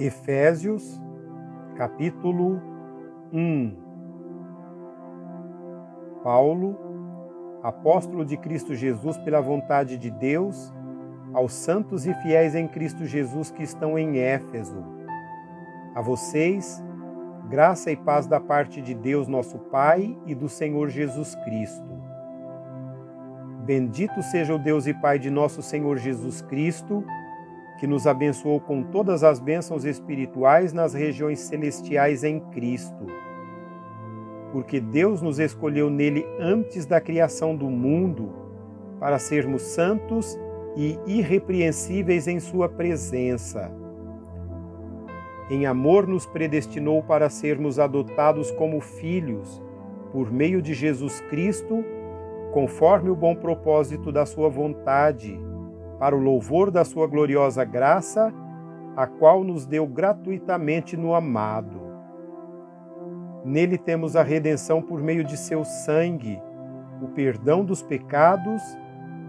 Efésios, capítulo 1. Paulo, apóstolo de Cristo Jesus pela vontade de Deus, aos santos e fiéis em Cristo Jesus que estão em Éfeso. A vocês, graça e paz da parte de Deus nosso Pai e do Senhor Jesus Cristo. Bendito seja o Deus e Pai de nosso Senhor Jesus Cristo, que nos abençoou com todas as bênçãos espirituais nas regiões celestiais em Cristo. Porque Deus nos escolheu nele antes da criação do mundo, para sermos santos e irrepreensíveis em sua presença. Em amor nos predestinou para sermos adotados como filhos, por meio de Jesus Cristo, conforme o bom propósito da sua vontade, para o louvor da sua gloriosa graça, a qual nos deu gratuitamente no amado. Nele temos a redenção por meio de seu sangue, o perdão dos pecados,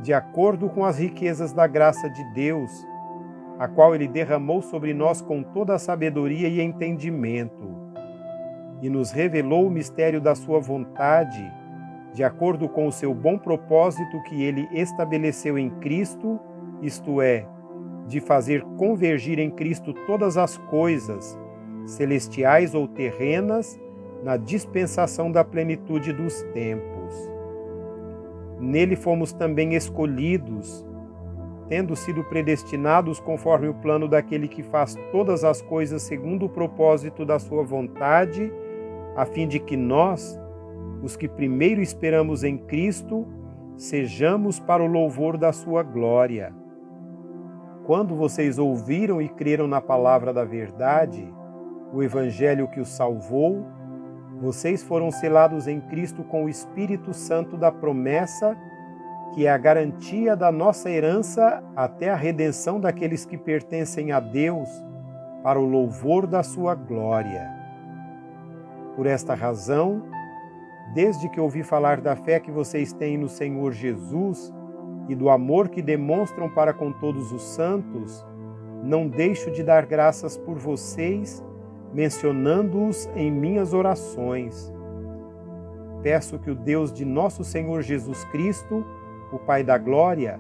de acordo com as riquezas da graça de Deus, a qual ele derramou sobre nós com toda a sabedoria e entendimento, e nos revelou o mistério da sua vontade, de acordo com o seu bom propósito que ele estabeleceu em Cristo, isto é, de fazer convergir em Cristo todas as coisas, celestiais ou terrenas, na dispensação da plenitude dos tempos. Nele fomos também escolhidos, tendo sido predestinados conforme o plano daquele que faz todas as coisas segundo o propósito da sua vontade, a fim de que nós, os que primeiro esperamos em Cristo, sejamos para o louvor da sua glória. Quando vocês ouviram e creram na palavra da verdade, o evangelho que os salvou, vocês foram selados em Cristo com o Espírito Santo da promessa, que é a garantia da nossa herança até a redenção daqueles que pertencem a Deus, para o louvor da sua glória. Por esta razão, desde que ouvi falar da fé que vocês têm no Senhor Jesus e do amor que demonstram para com todos os santos, não deixo de dar graças por vocês, mencionando-os em minhas orações. Peço que o Deus de nosso Senhor Jesus Cristo, o Pai da Glória,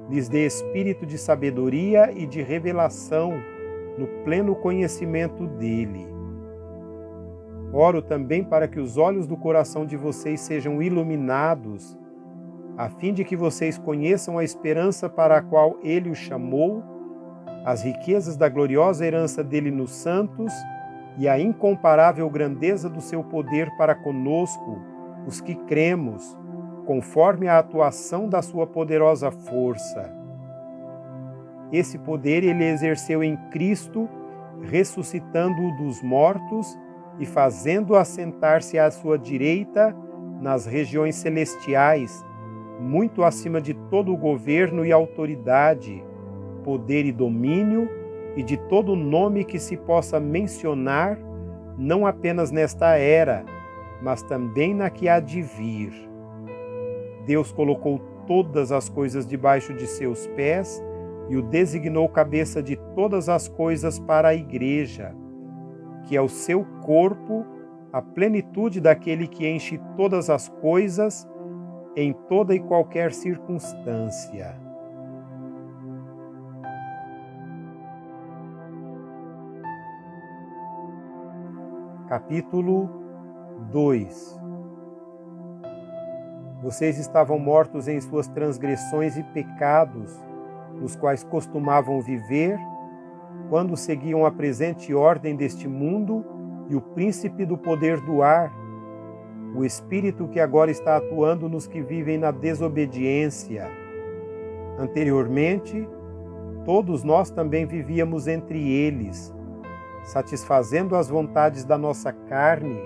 lhes dê espírito de sabedoria e de revelação no pleno conhecimento dele. Oro também para que os olhos do coração de vocês sejam iluminados, a fim de que vocês conheçam a esperança para a qual ele os chamou, as riquezas da gloriosa herança dele nos santos e a incomparável grandeza do seu poder para conosco, os que cremos, conforme a atuação da sua poderosa força. Esse poder ele exerceu em Cristo, ressuscitando-o dos mortos e fazendo-o assentar-se à sua direita nas regiões celestiais, muito acima de todo o governo e autoridade, poder e domínio, e de todo nome que se possa mencionar, não apenas nesta era, mas também na que há de vir. Deus colocou todas as coisas debaixo de seus pés e o designou cabeça de todas as coisas para a Igreja, que é o seu corpo, a plenitude daquele que enche todas as coisas em toda e qualquer circunstância. Capítulo 2. Vocês estavam mortos em suas transgressões e pecados, nos quais costumavam viver, quando seguiam a presente ordem deste mundo e o príncipe do poder do ar, o espírito que agora está atuando nos que vivem na desobediência. Anteriormente, todos nós também vivíamos entre eles, satisfazendo as vontades da nossa carne,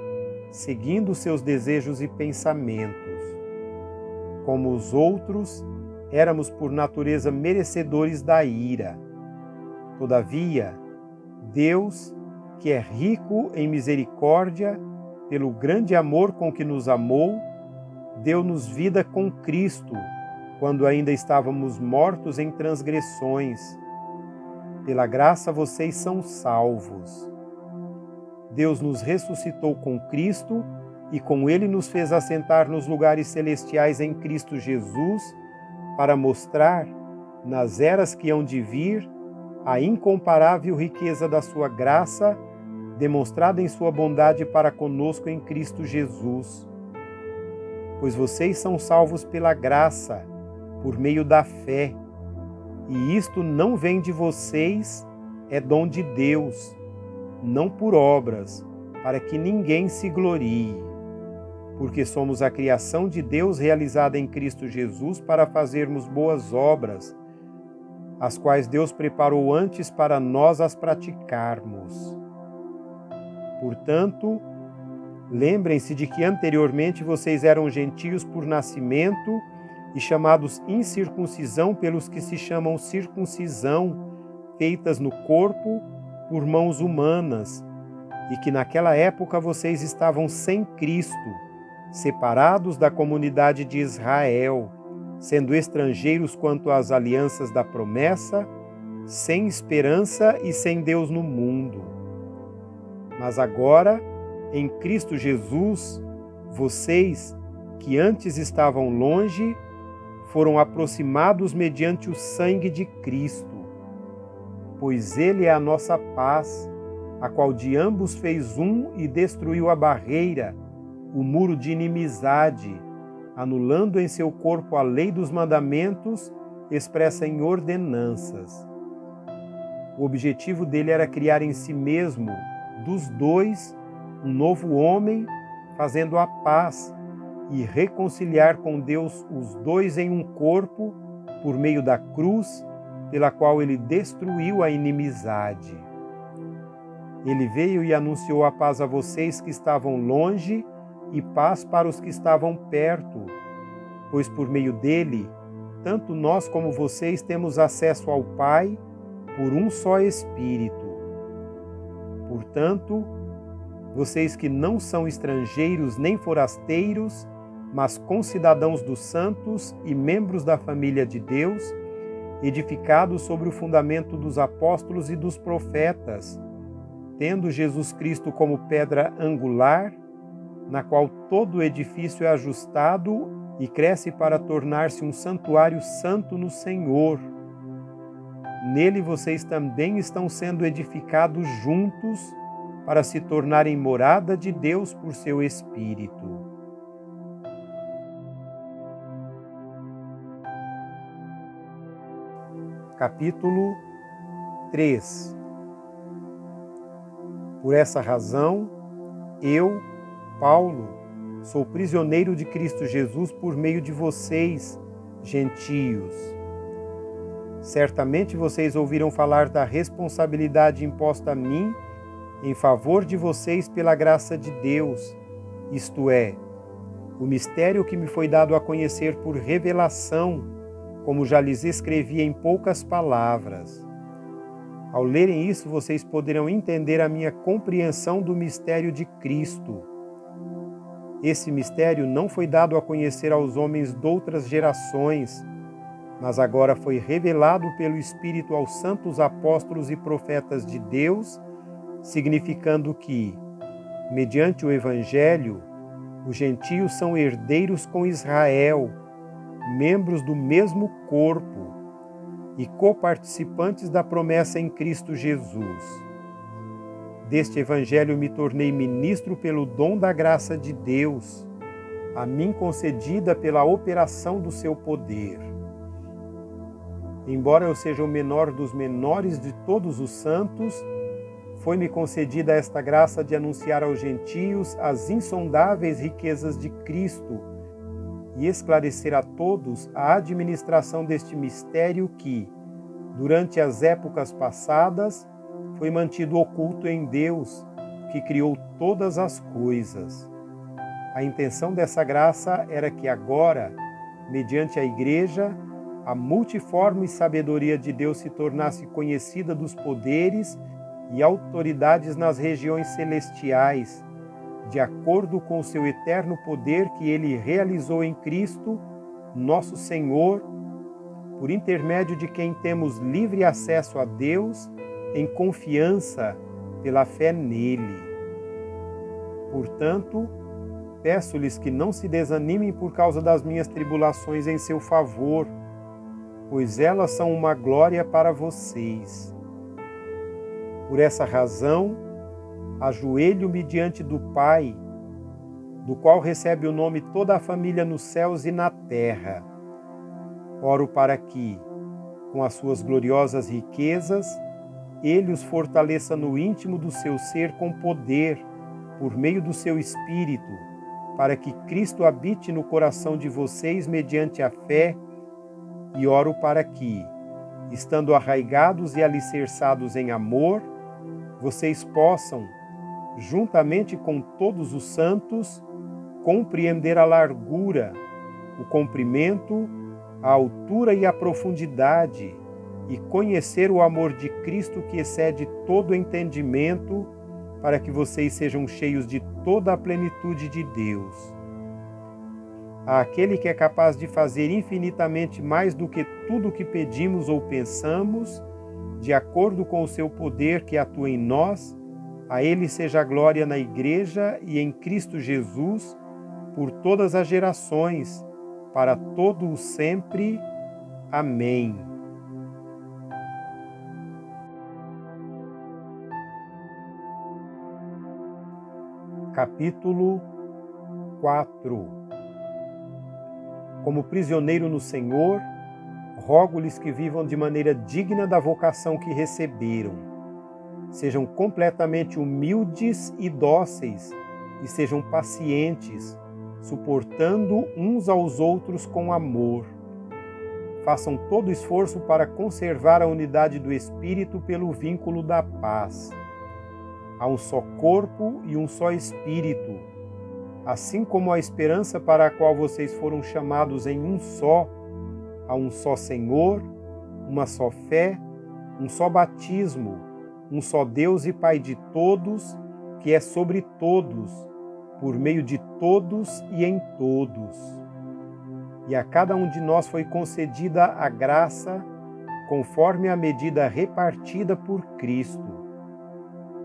seguindo seus desejos e pensamentos. Como os outros, éramos por natureza merecedores da ira. Todavia, Deus, que é rico em misericórdia, pelo grande amor com que nos amou, deu-nos vida com Cristo, quando ainda estávamos mortos em transgressões. Pela graça vocês são salvos. Deus nos ressuscitou com Cristo e com Ele nos fez assentar nos lugares celestiais em Cristo Jesus, para mostrar, nas eras que hão de vir, a incomparável riqueza da sua graça, demonstrada em sua bondade para conosco em Cristo Jesus. Pois vocês são salvos pela graça, por meio da fé. E isto não vem de vocês, é dom de Deus, não por obras, para que ninguém se glorie. Porque somos a criação de Deus realizada em Cristo Jesus para fazermos boas obras, as quais Deus preparou antes para nós as praticarmos. Portanto, lembrem-se de que anteriormente vocês eram gentios por nascimento e chamados incircuncisão pelos que se chamam circuncisão, feitas no corpo por mãos humanas, e que naquela época vocês estavam sem Cristo, separados da comunidade de Israel, sendo estrangeiros quanto às alianças da promessa, sem esperança e sem Deus no mundo. Mas agora, em Cristo Jesus, vocês, que antes estavam longe, foram aproximados mediante o sangue de Cristo, pois Ele é a nossa paz, a qual de ambos fez um e destruiu a barreira, o muro de inimizade, anulando em seu corpo a lei dos mandamentos expressa em ordenanças. O objetivo dele era criar em si mesmo, dos dois, um novo homem, fazendo a paz e reconciliar com Deus os dois em um corpo, por meio da cruz, pela qual ele destruiu a inimizade. Ele veio e anunciou a paz a vocês que estavam longe e paz para os que estavam perto, pois por meio dele, tanto nós como vocês temos acesso ao Pai por um só Espírito. Portanto, vocês que não são estrangeiros nem forasteiros, mas concidadãos dos santos e membros da família de Deus, edificados sobre o fundamento dos apóstolos e dos profetas, tendo Jesus Cristo como pedra angular, na qual todo o edifício é ajustado e cresce para tornar-se um santuário santo no Senhor. Nele vocês também estão sendo edificados juntos para se tornarem morada de Deus por seu Espírito. Capítulo 3. Por essa razão, eu, Paulo, sou prisioneiro de Cristo Jesus por meio de vocês, gentios. Certamente vocês ouviram falar da responsabilidade imposta a mim em favor de vocês pela graça de Deus, isto é, o mistério que me foi dado a conhecer por revelação, como já lhes escrevi em poucas palavras. Ao lerem isso, vocês poderão entender a minha compreensão do mistério de Cristo. Esse mistério não foi dado a conhecer aos homens de outras gerações, mas agora foi revelado pelo Espírito aos santos apóstolos e profetas de Deus, significando que, mediante o Evangelho, os gentios são herdeiros com Israel, membros do mesmo corpo e coparticipantes da promessa em Cristo Jesus. Deste Evangelho me tornei ministro pelo dom da graça de Deus, a mim concedida pela operação do seu poder. Embora eu seja o menor dos menores de todos os santos, foi-me concedida esta graça de anunciar aos gentios as insondáveis riquezas de Cristo e esclarecer a todos a administração deste mistério que, durante as épocas passadas, foi mantido oculto em Deus, que criou todas as coisas. A intenção dessa graça era que agora, mediante a Igreja, a multiforme sabedoria de Deus se tornasse conhecida dos poderes e autoridades nas regiões celestiais, de acordo com o seu eterno poder que ele realizou em Cristo, nosso Senhor, por intermédio de quem temos livre acesso a Deus em confiança pela fé nele. Portanto, peço-lhes que não se desanimem por causa das minhas tribulações em seu favor, pois elas são uma glória para vocês. Por essa razão, ajoelho-me diante do Pai, do qual recebe o nome toda a família nos céus e na terra. Oro para que, com as suas gloriosas riquezas, Ele os fortaleça no íntimo do seu ser com poder, por meio do seu Espírito, para que Cristo habite no coração de vocês mediante a fé, e oro para que, estando arraigados e alicerçados em amor, vocês possam, juntamente com todos os santos, compreender a largura, o comprimento, a altura e a profundidade, e conhecer o amor de Cristo que excede todo entendimento, para que vocês sejam cheios de toda a plenitude de Deus. Àquele que é capaz de fazer infinitamente mais do que tudo o que pedimos ou pensamos, de acordo com o seu poder que atua em nós, a Ele seja a glória na Igreja e em Cristo Jesus, por todas as gerações, para todo o sempre. Amém. Capítulo 4. Como prisioneiro no Senhor, rogo-lhes que vivam de maneira digna da vocação que receberam. Sejam completamente humildes e dóceis, e sejam pacientes, suportando uns aos outros com amor. Façam todo esforço para conservar a unidade do Espírito pelo vínculo da paz. Há um só corpo e um só Espírito, assim como a esperança para a qual vocês foram chamados em um só. Há um só Senhor, uma só fé, um só batismo, um só Deus e Pai de todos, que é sobre todos, por meio de todos e em todos. E a cada um de nós foi concedida a graça, conforme a medida repartida por Cristo.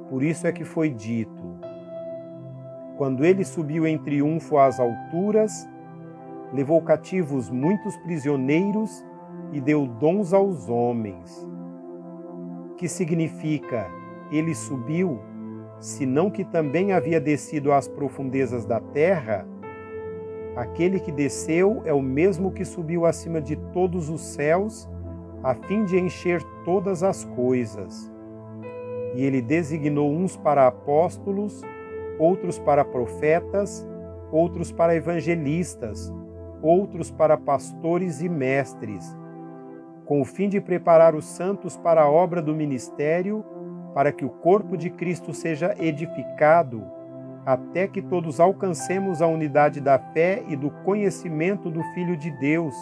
Por isso é que foi dito: quando ele subiu em triunfo às alturas, levou cativos muitos prisioneiros e deu dons aos homens. Que significa, ele subiu, senão que também havia descido às profundezas da terra? Aquele que desceu é o mesmo que subiu acima de todos os céus, a fim de encher todas as coisas. E ele designou uns para apóstolos, outros para profetas, outros para evangelistas, outros para pastores e mestres, com o fim de preparar os santos para a obra do ministério, para que o corpo de Cristo seja edificado, até que todos alcancemos a unidade da fé e do conhecimento do Filho de Deus,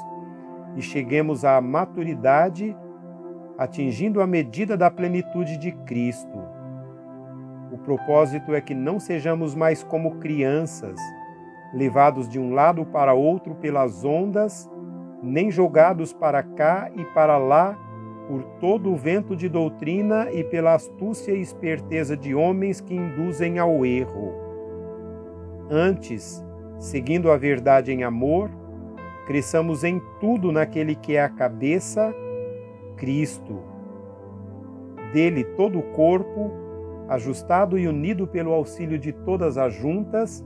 e cheguemos à maturidade, atingindo a medida da plenitude de Cristo. O propósito é que não sejamos mais como crianças, levados de um lado para outro pelas ondas, nem jogados para cá e para lá por todo o vento de doutrina e pela astúcia e esperteza de homens que induzem ao erro. Antes, seguindo a verdade em amor, cresçamos em tudo naquele que é a cabeça, Cristo. Dele todo o corpo, ajustado e unido pelo auxílio de todas as juntas,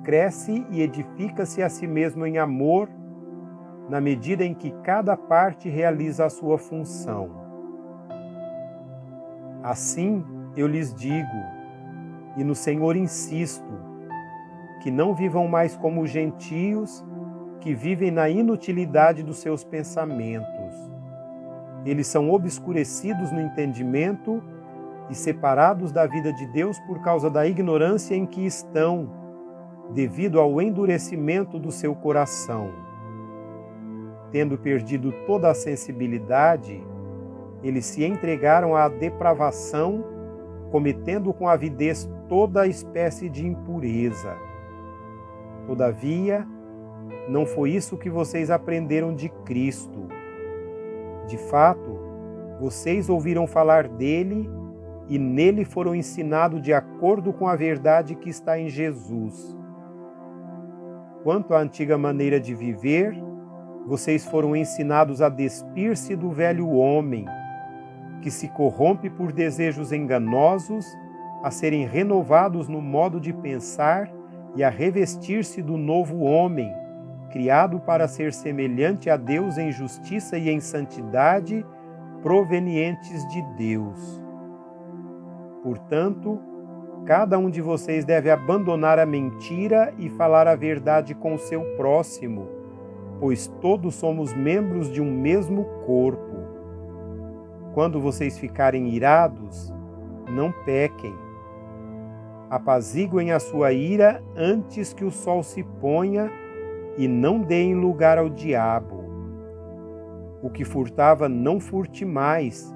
cresce e edifica-se a si mesmo em amor, na medida em que cada parte realiza a sua função. Assim eu lhes digo, e no Senhor insisto, que não vivam mais como gentios, que vivem na inutilidade dos seus pensamentos. Eles são obscurecidos no entendimento e separados da vida de Deus por causa da ignorância em que estão, devido ao endurecimento do seu coração. Tendo perdido toda a sensibilidade, eles se entregaram à depravação, cometendo com avidez toda espécie de impureza. Todavia, não foi isso que vocês aprenderam de Cristo. De fato, Vocês ouviram falar dele e nele foram ensinados de acordo com a verdade que está em Jesus. Quanto à antiga maneira de viver, vocês foram ensinados a despir-se do velho homem, que se corrompe por desejos enganosos, a serem renovados no modo de pensar e a revestir-se do novo homem, criado para ser semelhante a Deus em justiça e em santidade, provenientes de Deus. Portanto, cada um de vocês deve abandonar a mentira e falar a verdade com o seu próximo, pois todos somos membros de um mesmo corpo. Quando vocês ficarem irados, não pequem. Apaziguem a sua ira antes que o sol se ponha e não deem lugar ao diabo. O que furtava, não furte mais,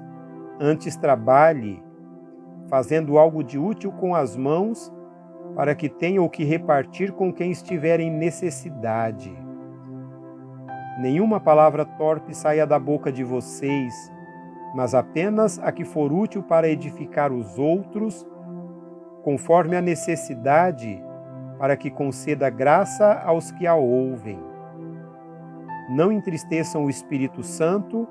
antes trabalhe, fazendo algo de útil com as mãos, para que tenha o que repartir com quem estiver em necessidade. Nenhuma palavra torpe saia da boca de vocês, mas apenas a que for útil para edificar os outros, conforme a necessidade, para que conceda graça aos que a ouvem. Não entristeçam o Espírito Santo,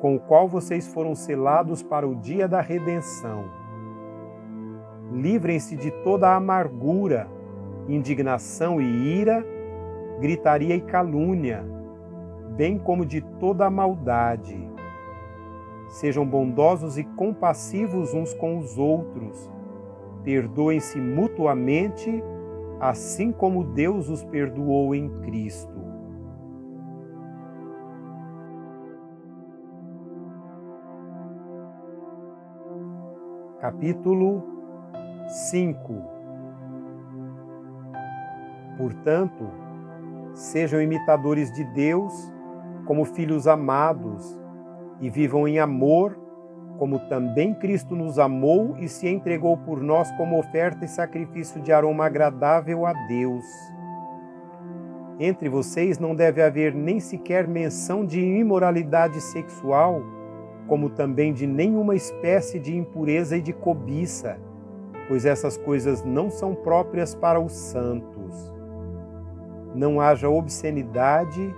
com o qual vocês foram selados para o dia da redenção. Livrem-se de toda a amargura, indignação e ira, gritaria e calúnia, bem como de toda a maldade. Sejam bondosos e compassivos uns com os outros. Perdoem-se mutuamente, assim como Deus os perdoou em Cristo. Capítulo 5. Portanto, sejam imitadores de Deus como filhos amados e vivam em amor, como também Cristo nos amou e se entregou por nós como oferta e sacrifício de aroma agradável a Deus. Entre vocês não deve haver nem sequer menção de imoralidade sexual, como também de nenhuma espécie de impureza e de cobiça, pois essas coisas não são próprias para os santos. Não haja obscenidade,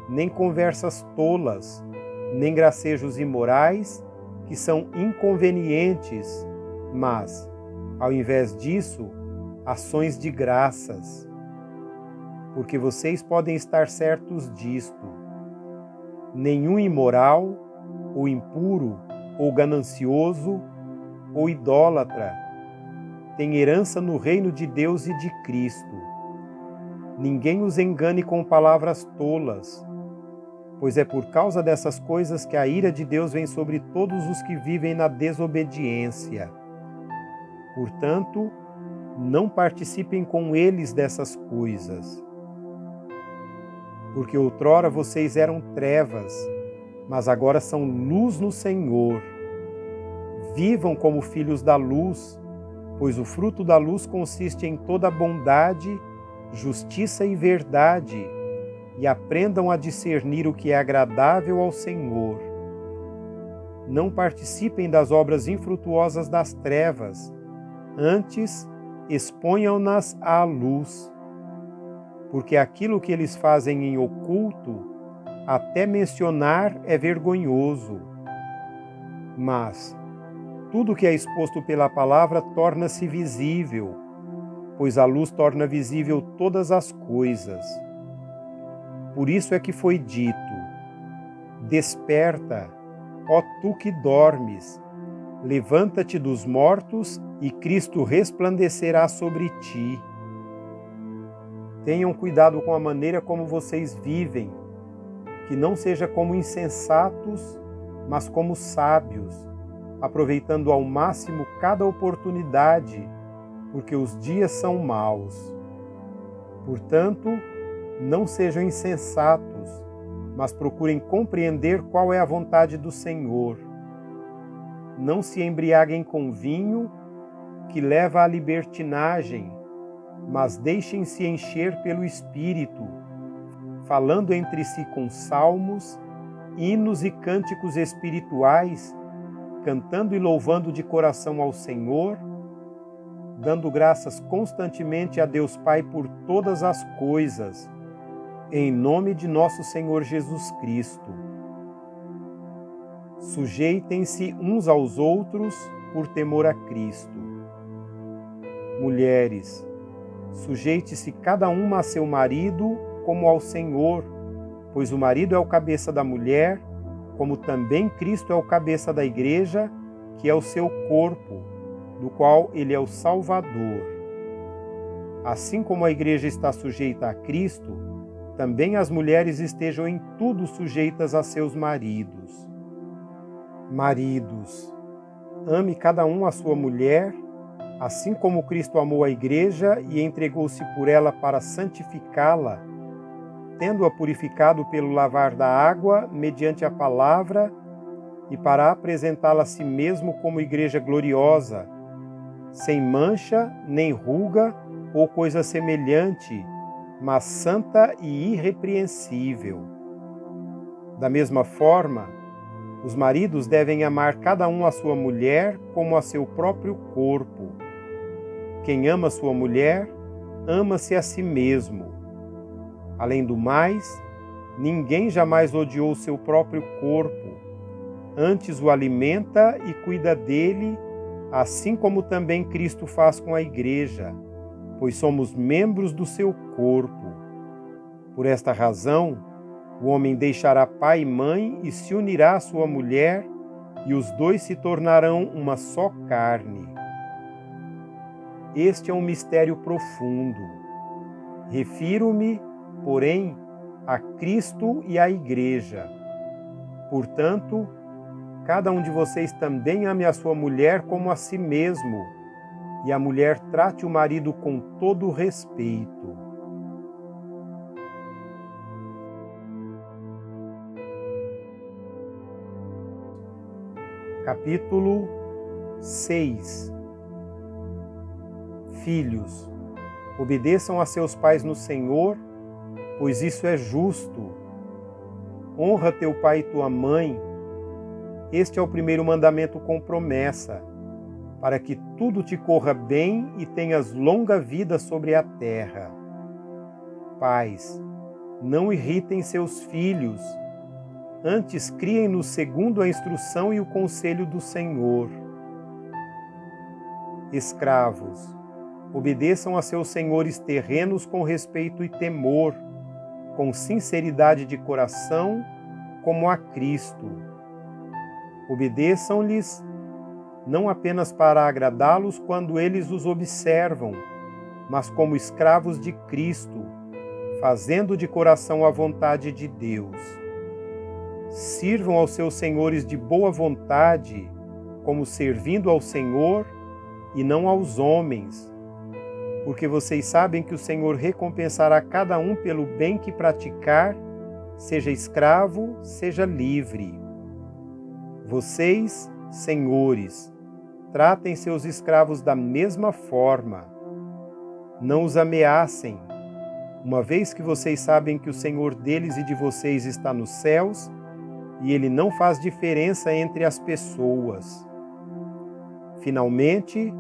nem conversas tolas, nem gracejos imorais, que são inconvenientes, mas, ao invés disso, ações de graças. Porque vocês podem estar certos disto: nenhum imoral, ou impuro, ou ganancioso, ou idólatra tem herança no reino de Deus e de Cristo. Ninguém os engane com palavras tolas, pois é por causa dessas coisas que a ira de Deus vem sobre todos os que vivem na desobediência. Portanto, não participem com eles dessas coisas. Porque outrora vocês eram trevas, mas agora são luz no Senhor. Vivam como filhos da luz, pois o fruto da luz consiste em toda bondade, justiça e verdade, e aprendam a discernir o que é agradável ao Senhor. Não participem das obras infrutuosas das trevas, antes exponham-nas à luz, porque aquilo que eles fazem em oculto, até mencionar é vergonhoso. Mas tudo que é exposto pela palavra torna-se visível, pois a luz torna visível todas as coisas. Por isso é que foi dito: desperta, ó tu que dormes, levanta-te dos mortos e Cristo resplandecerá sobre ti. Tenham cuidado com a maneira como vocês vivem, que não seja como insensatos, mas como sábios, aproveitando ao máximo cada oportunidade, porque os dias são maus. Portanto, não sejam insensatos, mas procurem compreender qual é a vontade do Senhor. Não se embriaguem com vinho, que leva à libertinagem, mas deixem-se encher pelo Espírito, falando entre si com salmos, hinos e cânticos espirituais, cantando e louvando de coração ao Senhor, dando graças constantemente a Deus Pai por todas as coisas, em nome de nosso Senhor Jesus Cristo. Sujeitem-se uns aos outros por temor a Cristo. Mulheres, sujeite-se cada uma a seu marido como ao Senhor, pois o marido é o cabeça da mulher, como também Cristo é o cabeça da igreja, que é o seu corpo, do qual ele é o Salvador. Assim como a igreja está sujeita a Cristo, também as mulheres estejam em tudo sujeitas a seus maridos. Maridos, ame cada um a sua mulher, assim como Cristo amou a igreja e entregou-se por ela para santificá-la, tendo-a purificado pelo lavar da água, mediante a palavra, e para apresentá-la a si mesmo como igreja gloriosa, sem mancha, nem ruga ou coisa semelhante, mas santa e irrepreensível. Da mesma forma, os maridos devem amar cada um a sua mulher como a seu próprio corpo. Quem ama sua mulher, ama-se a si mesmo. Além do mais, ninguém jamais odiou seu próprio corpo, antes o alimenta e cuida dele, assim como também Cristo faz com a igreja, pois somos membros do seu corpo. Por esta razão, o homem deixará pai e mãe e se unirá à sua mulher, e os dois se tornarão uma só carne. Este é um mistério profundo. Refiro-me, porém, a Cristo e à igreja. Portanto, cada um de vocês também ame a sua mulher como a si mesmo, e a mulher trate o marido com todo respeito. Capítulo 6. Filhos, obedeçam a seus pais no Senhor, pois isso é justo. Honra teu pai e tua mãe. Este é o primeiro mandamento com promessa, para que tudo te corra bem e tenhas longa vida sobre a terra. Pais, não irritem seus filhos, antes criem-nos segundo a instrução e o conselho do Senhor. Escravos, obedeçam a seus senhores terrenos com respeito e temor, com sinceridade de coração, como a Cristo. Obedeçam-lhes não apenas para agradá-los quando eles os observam, mas como escravos de Cristo, fazendo de coração a vontade de Deus. Sirvam aos seus senhores de boa vontade, como servindo ao Senhor e não aos homens, porque vocês sabem que o Senhor recompensará cada um pelo bem que praticar, seja escravo, seja livre. Vocês, senhores, tratem seus escravos da mesma forma. Não os ameacem, uma vez que vocês sabem que o Senhor deles e de vocês está nos céus, e Ele não faz diferença entre as pessoas. Finalmente,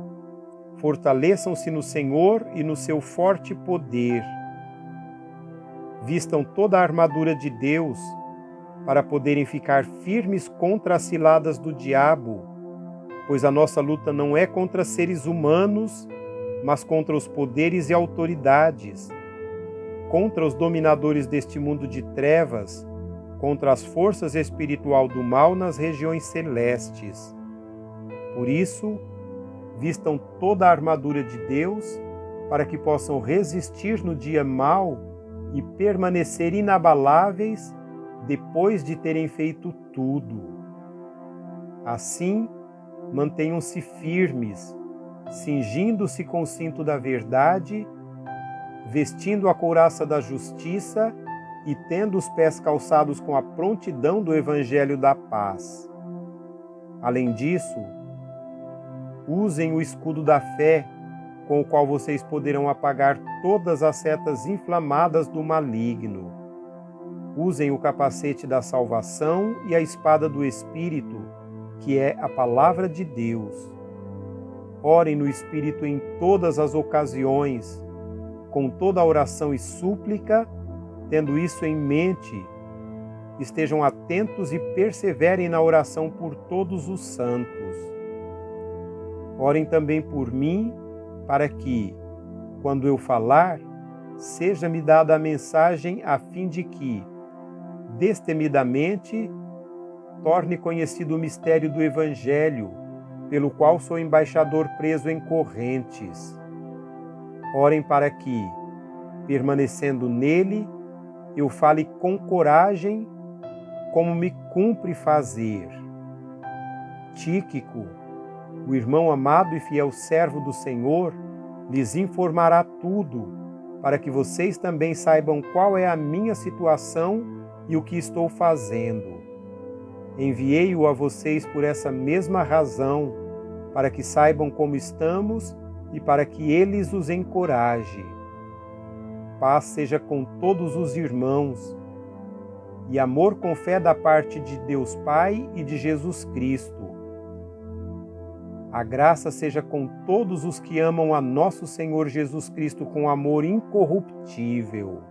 fortaleçam-se no Senhor e no seu forte poder. Vistam toda a armadura de Deus, para poderem ficar firmes contra as ciladas do diabo, pois a nossa luta não é contra seres humanos, mas contra os poderes e autoridades, contra os dominadores deste mundo de trevas, contra as forças espirituais do mal nas regiões celestes. Por isso, vistam toda a armadura de Deus, para que possam resistir no dia mau e permanecer inabaláveis depois de terem feito tudo. Assim, mantenham-se firmes, cingindo-se com o cinto da verdade, vestindo a couraça da justiça e tendo os pés calçados com a prontidão do Evangelho da paz. Além disso, usem o escudo da fé, com o qual vocês poderão apagar todas as setas inflamadas do maligno. Usem o capacete da salvação e a espada do Espírito, que é a palavra de Deus. Orem no Espírito em todas as ocasiões, com toda a oração e súplica, tendo isso em mente. Estejam atentos e perseverem na oração por todos os santos. Orem também por mim, para que, quando eu falar, seja-me dada a mensagem a fim de que, destemidamente, torne conhecido o mistério do Evangelho, pelo qual sou embaixador preso em correntes. Orem para que, permanecendo nele, eu fale com coragem, como me cumpre fazer. Tíquico, o irmão amado e fiel servo do Senhor, lhes informará tudo, para que vocês também saibam qual é a minha situação e o que estou fazendo. Enviei-o a vocês por essa mesma razão, para que saibam como estamos e para que eles os encoraje. Paz seja com todos os irmãos, e amor com fé da parte de Deus Pai e de Jesus Cristo. A graça seja com todos os que amam a nosso Senhor Jesus Cristo com amor incorruptível.